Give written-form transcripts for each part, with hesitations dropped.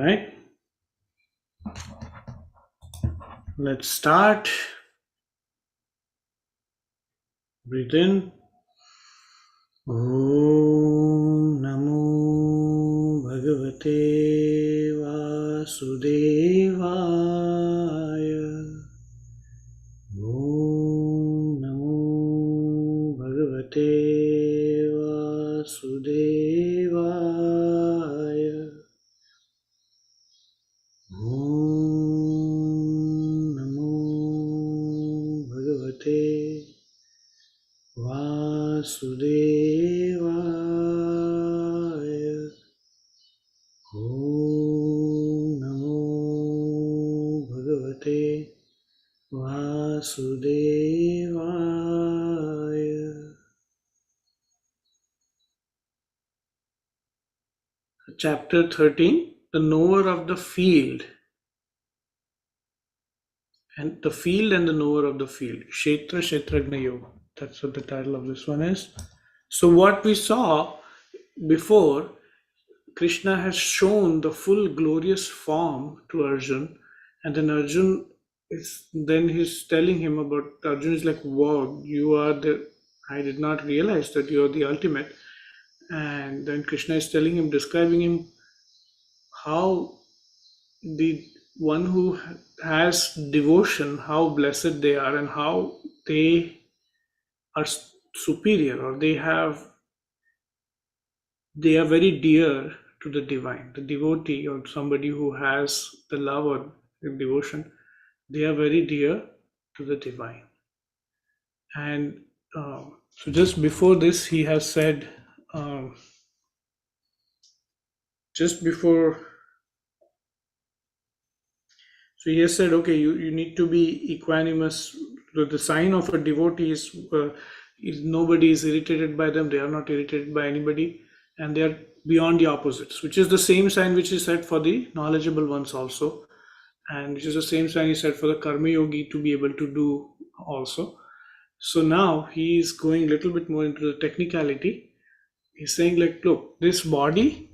Right? Let's start. Breathe in. Om Namo Bhagavate Vasudevaya. Om Namo Bhagavate Vasudevaya. Om Namo Bhagavate Vasudevaya. Om Namo Bhagavate Vasudevaya. Chapter 13, the knower of the field. And the field and the knower of the field. Kshetra Kshetragna Yoga. That's what the title of this one is. So what we saw before, Krishna has shown the full glorious form to Arjun, and then he's telling him about. Arjun is like, wow, you are the, I did not realize that you are the ultimate. And then Krishna is telling him, describing him, how the one who has devotion, how blessed they are, and how they are superior, or they are very dear to the divine. The devotee, or somebody who has the love or the devotion, they are very dear to the divine. And so just before this, he has said, just before, so he has said, okay, you need to be equanimous. The sign of a devotee is nobody is irritated by them, they are not irritated by anybody, and they are beyond the opposites, which is the same sign which is said for the knowledgeable ones also, and which is the same sign he said for the karma yogi to be able to do also. So now he is going a little bit more into the technicality. He's saying, like, look, this body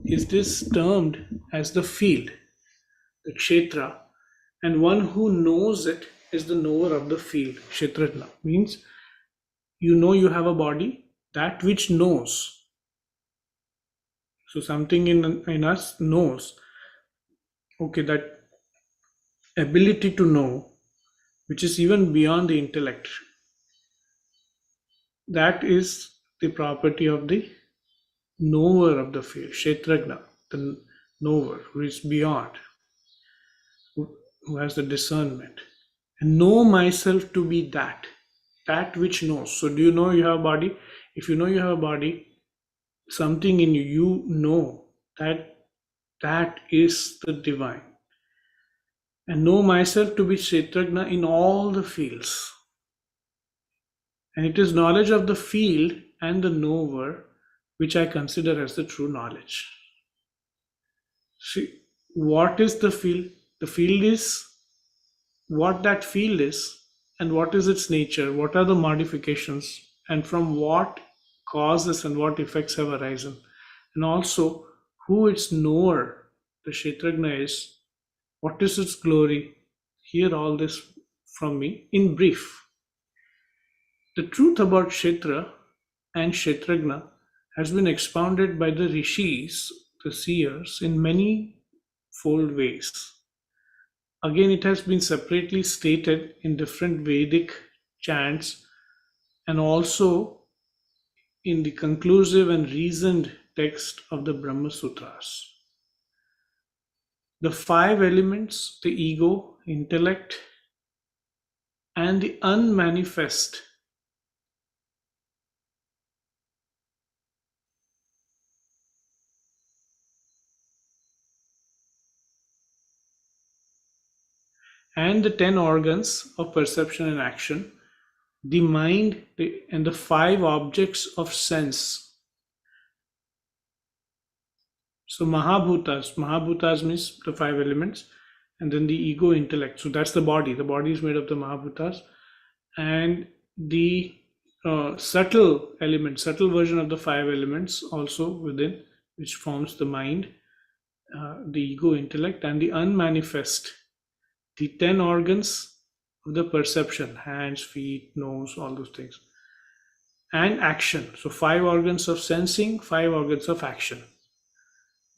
is this termed as the field, the kshetra, and one who knows it is the knower of the field. Kshetrajna means you know you have a body, that which knows. So something in us knows. Okay, that ability to know, which is even beyond the intellect, that is the property of the knower of the field, Kshetrajna, the knower who is beyond, who has the discernment. And know myself to be that which knows. So do you know you have a body? If you know you have a body, something in you know that is the divine. And know myself to be Kshetrajna in all the fields. And it is knowledge of the field and the knower which I consider as the true knowledge. See, what is the field? The field is what that field is, and what is its nature, what are the modifications, and from what causes and what effects have arisen, and also who its knower, the Kshetrajna, is, what is its glory. Hear all this from me in brief. The truth about Kshetra and Kshetrajna has been expounded by the rishis, the seers, in many fold ways. Again, it has been separately stated in different Vedic chants, and also in the conclusive and reasoned text of the Brahma Sutras. The five elements, the ego, intellect, and the unmanifest, and the 10 organs of perception and action, the mind, and the five objects of sense. So Mahabhutas means the five elements, and then the ego, intellect. So that's the body. The body is made of the Mahabhutas, and the subtle element, subtle version of the five elements also within, which forms the mind, the ego, intellect, and the unmanifest, the 10 organs of the perception, hands, feet, nose, all those things, and action. So, 5 organs of sensing, 5 organs of action.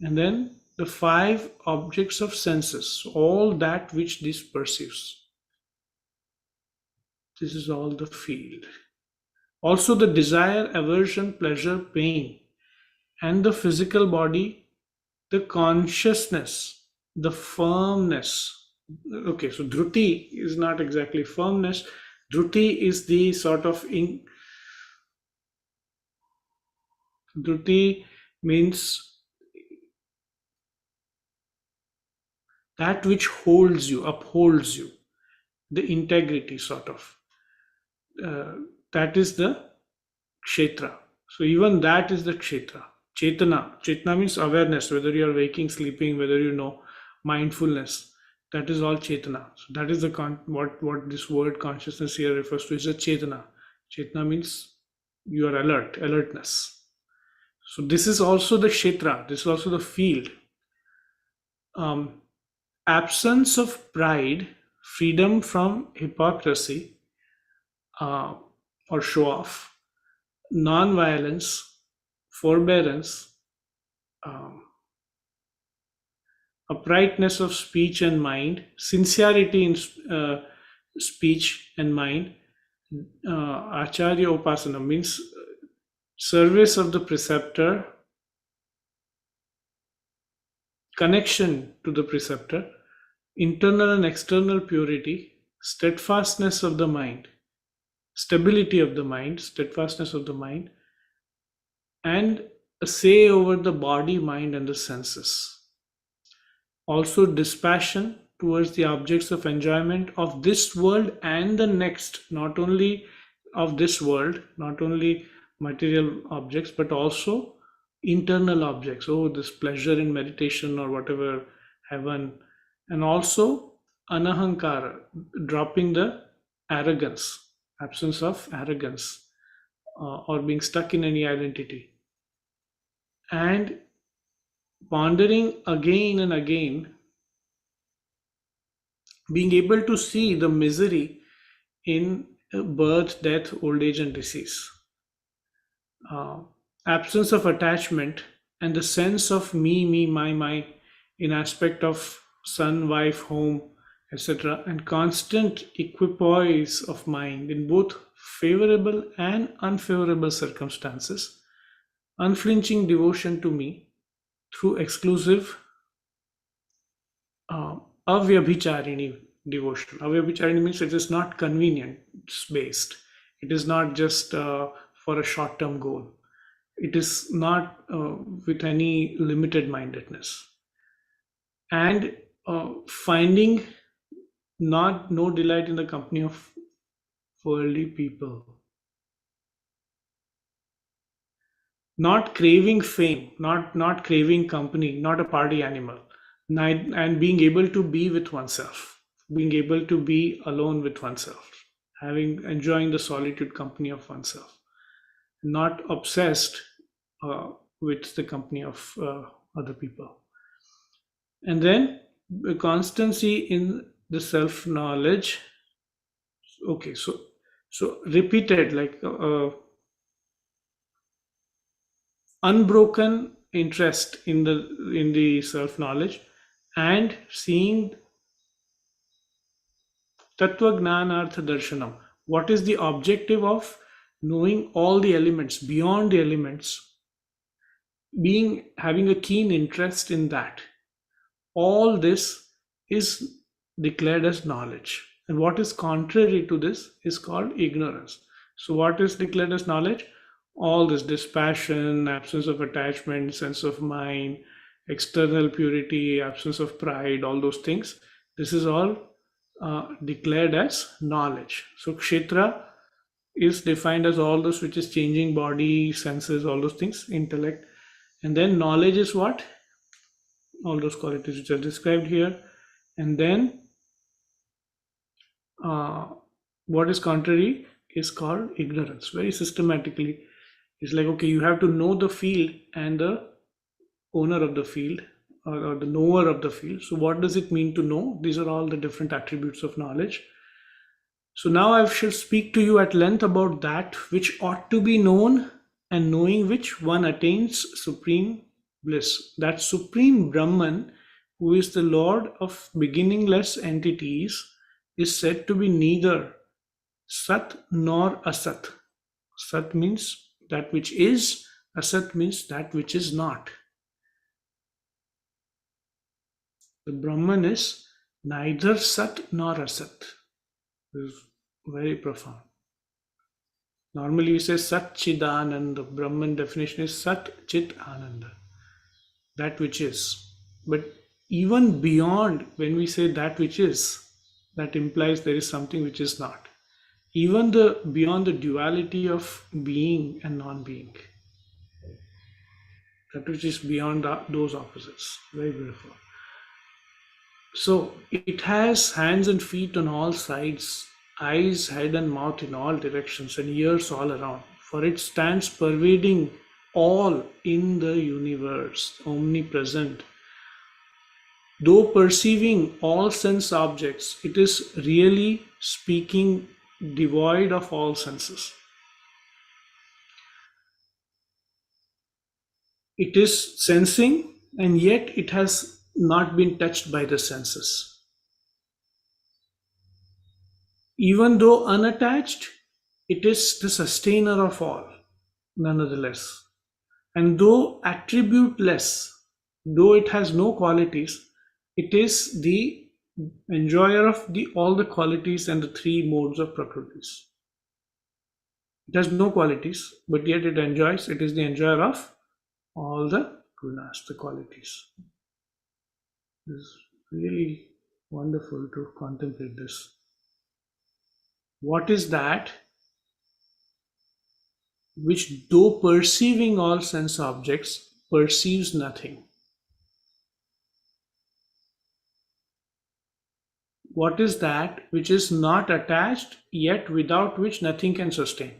And then the 5 objects of senses, all that which this perceives. This is all the field. Also, the desire, aversion, pleasure, pain, and the physical body, the consciousness, the firmness. Okay, so dhruti is not exactly firmness. Dhruti is the sort of dhruti means that which holds you, upholds you, the integrity sort of. Uh, that is the kshetra. So even that is the kshetra. Chetana. Chetana means awareness, whether you are waking, sleeping, whether you know, mindfulness. That is all chetana. So that is the what this word consciousness here refers to is a chetana. Chetana means you are alert, alertness. So this is also the kshetra. This is also the field. Um, Absence of pride, freedom from hypocrisy uh, or show off, non-violence, forbearance, um, uprightness of speech and mind, sincerity in speech and mind, acharya upasana means service of the preceptor, connection to the preceptor, internal and external purity, steadfastness of the mind, stability of the mind, steadfastness of the mind, and a say over the body, mind, and the senses. Also, dispassion towards the objects of enjoyment of this world and the next, not only of this world, not only material objects, but also internal objects. Oh, this pleasure in meditation or whatever, heaven. And also, anahankara, dropping the arrogance, absence of arrogance, or being stuck in any identity. And pondering again and again, being able to see the misery in birth, death, old age, and disease, uh, absence of attachment, and the sense of me, my, in aspect of son, wife, home, etc., and constant equipoise of mind in both favorable and unfavorable circumstances, unflinching devotion to me through exclusive uh, avyabhicharini devotion. Avyabhicharini means it is not convenience based. It is not just for a short term goal. It is not with any limited mindedness. And finding not no delight in the company of worldly people. Not craving fame, not craving company, not a party animal, and being able to be with oneself, being able to be alone with oneself, having enjoying the solitude company of oneself, not obsessed uh, with the company of other people, and then the constancy in the self knowledge. Okay, so repeated like unbroken interest in the self knowledge and seeing tattva gnanartha darshanam, what is the objective of knowing all the elements beyond the elements, being having a keen interest in that, all this is declared as knowledge, and what is contrary to this is called ignorance. So what is declared as knowledge? All this dispassion, absence of attachment, sense of mind, external purity, absence of pride, all those things, this is all declared as knowledge. So kshetra is defined as all those which is changing body, senses, all those things, intellect. And then knowledge is what? All those qualities which are described here. And then uh, what is contrary is called ignorance. Very systematically, it's like, okay, you have to know the field and the owner of the field, or the knower of the field. So, what does it mean to know? These are all the different attributes of knowledge. So, now I shall speak to you at length about that which ought to be known, and knowing which one attains supreme bliss. That supreme Brahman, who is the Lord of beginningless entities, is said to be neither Sat nor Asat. Sat means that which is, Asat means that which is not. The Brahman is neither Sat nor Asat. This is very profound. Normally we say Sat Chid Ananda. Brahman definition is Sat Chit Ananda, that which is. But even beyond, when we say that which is, that implies there is something which is not. Even the beyond the duality of being and non-being, that which is beyond those opposites. Very beautiful. So it has hands and feet on all sides, eyes, head, and mouth in all directions, and ears all around. For it stands pervading all in the universe, omnipresent. Though perceiving all sense objects, it is really speaking devoid of all senses. It is sensing, and yet it has not been touched by the senses. Even though unattached, it is the sustainer of all, nonetheless. And though attributeless, though it has no qualities, it is the enjoyer of all the qualities and the three modes of prakritis. It has no qualities, but yet it enjoys. It is the enjoyer of all the gunas, the qualities. It's really wonderful to contemplate this. What is that which, though perceiving all sense objects, perceives nothing? What is that which is not attached, yet without which nothing can sustain?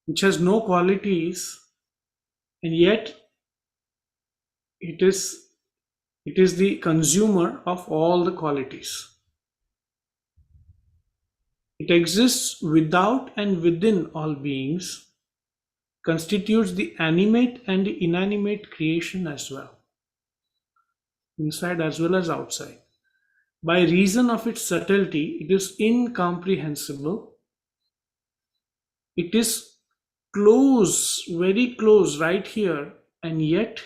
Which has no qualities, and yet it is the consumer of all the qualities. It exists without and within all beings, constitutes the animate and the inanimate creation as well, inside as well as outside. By reason of its subtlety, it is incomprehensible. It is close, very close, right here, and yet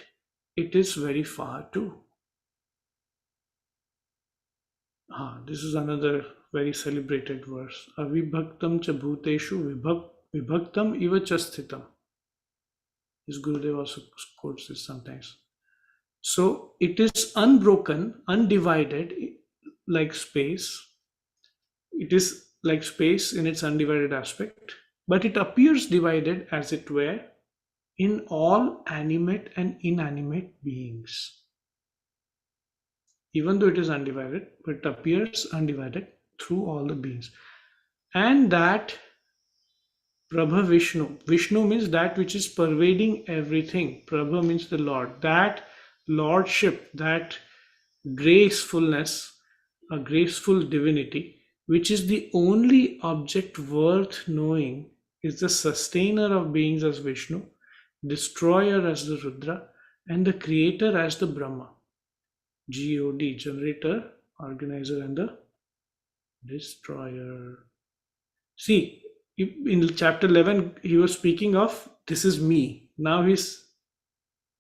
it is very far too. This is another very celebrated verse. Avibhaktam cha bhuteshu vibhaktam iva cha sthitam. His Gurudev also quotes this sometimes. So it is unbroken, undivided, like space. It is like space in its undivided aspect, but it appears divided, as it were, in all animate and inanimate beings. Even though it is undivided, but it appears undivided through all the beings. And that Prabha Vishnu. Vishnu means that which is pervading everything. Prabha means the Lord. That lordship, that gracefulness, a graceful divinity, which is the only object worth knowing, is the sustainer of beings as Vishnu, destroyer as the Rudra, and the creator as the Brahma. God, generator, organizer, and the destroyer. See, in chapter 11, he was speaking of this is me. Now he's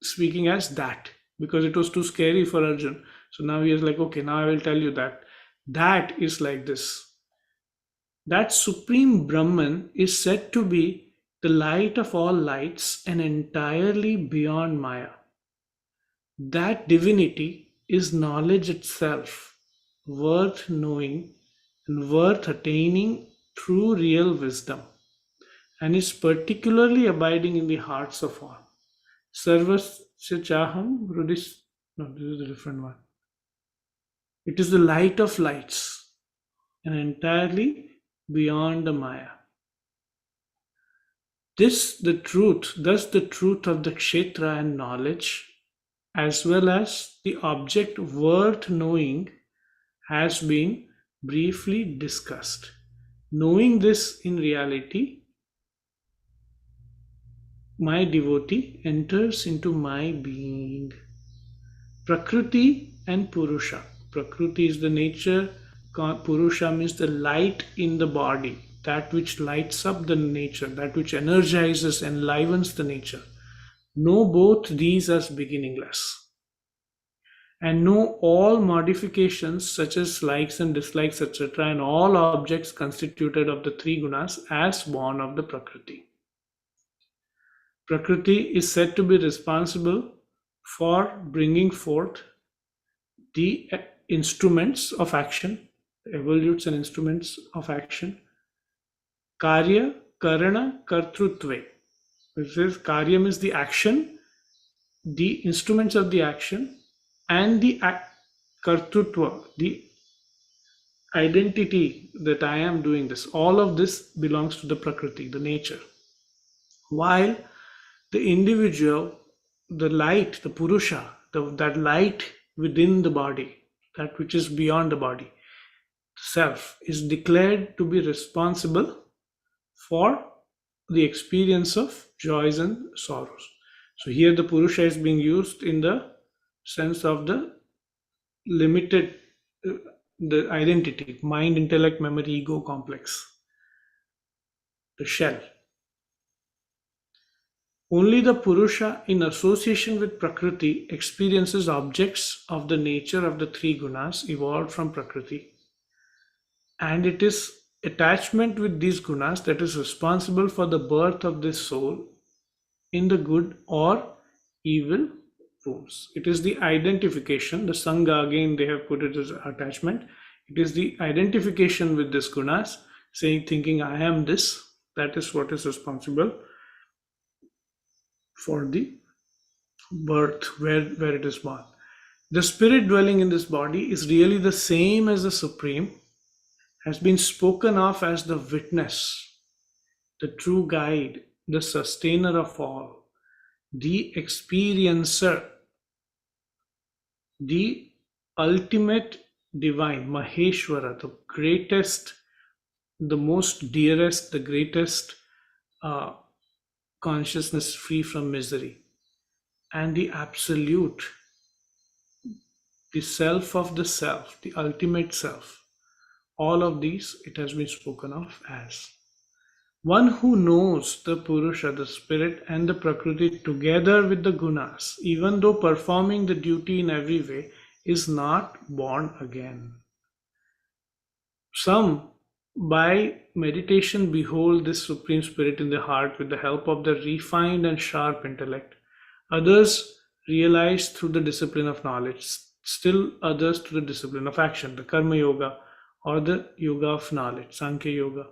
speaking as that, because it was too scary for Arjun. So now he is like, okay, now I will tell you that. That is like this. That supreme Brahman is said to be the light of all lights and entirely beyond Maya. That divinity is knowledge itself, worth knowing and worth attaining through real wisdom, and is particularly abiding in the hearts of all. Sarvasya chaham rudis. No, this is a different one. It is the light of lights and entirely beyond the Maya. Thus the truth of the kshetra and knowledge as well as the object worth knowing has been briefly discussed. Knowing this in reality, my devotee enters into my being. Prakriti and Purusha. Prakriti is the nature, Purusha means the light in the body, that which lights up the nature, that which energizes, enlivens the nature. Know both these as beginningless, and know all modifications such as likes and dislikes, etc., and all objects constituted of the three gunas as born of the Prakriti. Prakriti is said to be responsible for bringing forth the instruments of action, evolutes and instruments of action. Karya, Karana, Kartrutve. This is Karyam is the action, the instruments of the action, and the Kartrutva, the identity that I am doing this. All of this belongs to the Prakriti, the nature. While the individual, the light, the Purusha, that light within the body, that which is beyond the body, self, is declared to be responsible for the experience of joys and sorrows. So here the Purusha is being used in the sense of the limited, the identity, mind, intellect, memory, ego complex, the shell. Only the Purusha, in association with Prakriti, experiences objects of the nature of the three gunas evolved from Prakriti. And it is attachment with these gunas that is responsible for the birth of this soul in the good or evil rooms. It is the identification, the Sangha, again they have put it as attachment. It is the identification with this gunas, saying, thinking, I am this, that is what is responsible for the birth, where it is born. The spirit dwelling in this body is really the same as the Supreme, has been spoken of as the witness, the true guide, the sustainer of all, the experiencer, the ultimate divine, Maheshwara, the greatest, the most dearest, the greatest uh, consciousness free from misery, and the absolute, the self of the self, the ultimate self. All of these it has been spoken of as. One who knows the Purusha, the spirit, and the Prakriti together with the gunas, even though performing the duty in every way, is not born again. Some, by meditation, behold this Supreme Spirit in the heart with the help of the refined and sharp intellect. Others realize through the discipline of knowledge, still others through the discipline of action, the Karma Yoga or the Yoga of knowledge, Sankhya Yoga.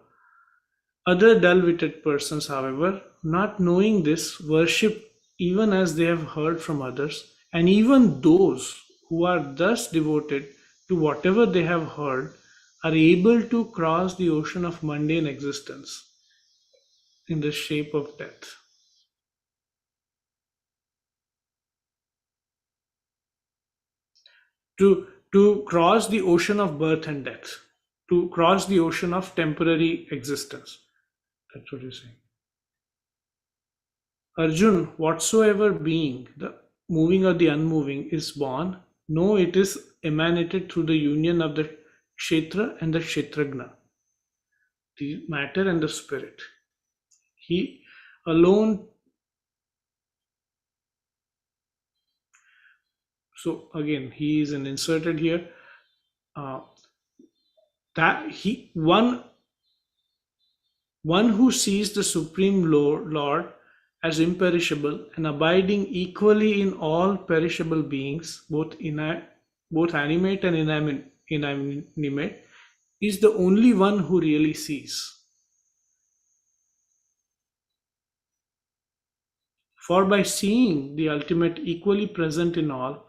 Other dull-witted persons, however, not knowing this, worship even as they have heard from others, and even those who are thus devoted to whatever they have heard are able to cross the ocean of mundane existence in the shape of death. To cross the ocean of birth and death, to cross the ocean of temporary existence. That's what you're saying. Arjun, whatsoever being, the moving or the unmoving, is born, know it is emanated through the union of the Kshetra and the Kshetragna, the matter and the spirit. He alone, so again, he is an inserted here. Uh, that he one who sees the Supreme Lord as imperishable and abiding equally in all perishable beings, both animate and inanimate, is the only one who really sees. For by seeing the ultimate equally present in all,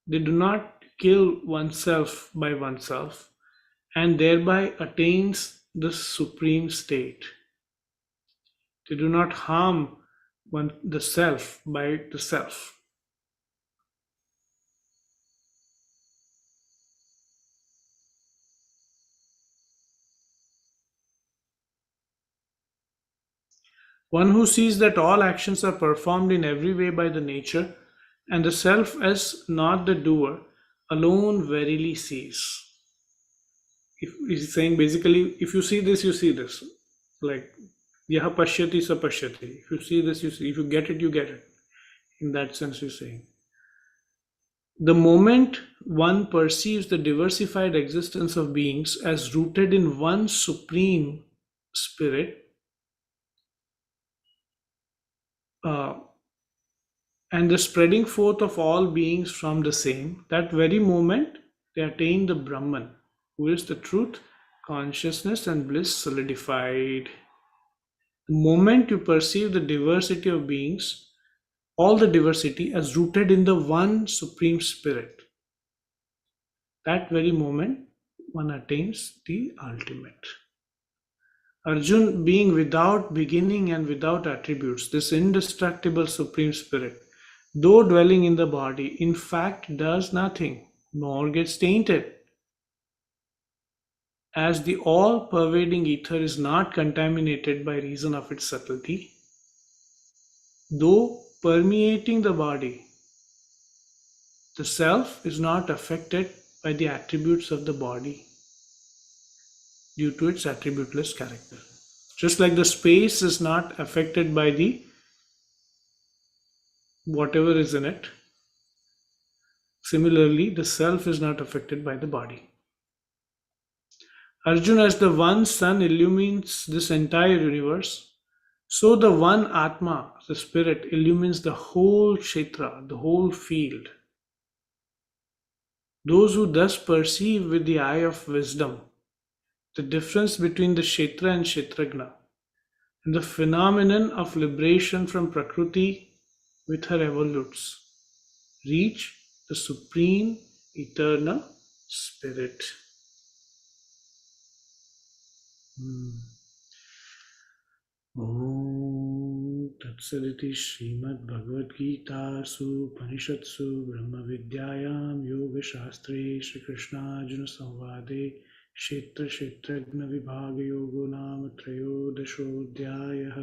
they do not kill oneself by oneself, and thereby attains the supreme state. They do not harm the self by the self. One who sees that all actions are performed in every way by the nature, and the self as not the doer, alone verily sees. If he's saying basically, if you see this, you see this. Like yaha pashyati sa pashyati. If you see this, you see. If you get it, you get it. In that sense, you're saying. The moment one perceives the diversified existence of beings as rooted in one supreme spirit, uh, and the spreading forth of all beings from the same, that very moment they attain the Brahman, who is the truth, consciousness, and bliss solidified. The moment you perceive the diversity of beings, all the diversity as rooted in the one supreme spirit, that very moment one attains the ultimate. Arjun, being without beginning and without attributes, this indestructible Supreme Spirit, though dwelling in the body, in fact does nothing, nor gets tainted. As the all pervading ether is not contaminated by reason of its subtlety, though permeating the body, the self is not affected by the attributes of the body due to its attributeless character. Just like the space is not affected by the whatever is in it, similarly, the self is not affected by the body. Arjuna, as the one sun illumines this entire universe, so the one Atma, the spirit, illumines the whole Kshetra, the whole field. Those who thus perceive with the eye of wisdom the difference between the Kshetra and Kshetragna, and the phenomenon of liberation from Prakriti with her evolutes, reach the supreme eternal spirit. ॐ तत्सदिति श्रीमद्भगवद्गीतासु उपनिषत्सु ब्रह्मविद्यायां योगशास्त्रे श्रीकृष्णार्जुनसंवादे क्षेत्रक्षेत्रज्ञविभागयोगो नाम त्रयोदशोऽध्यायः।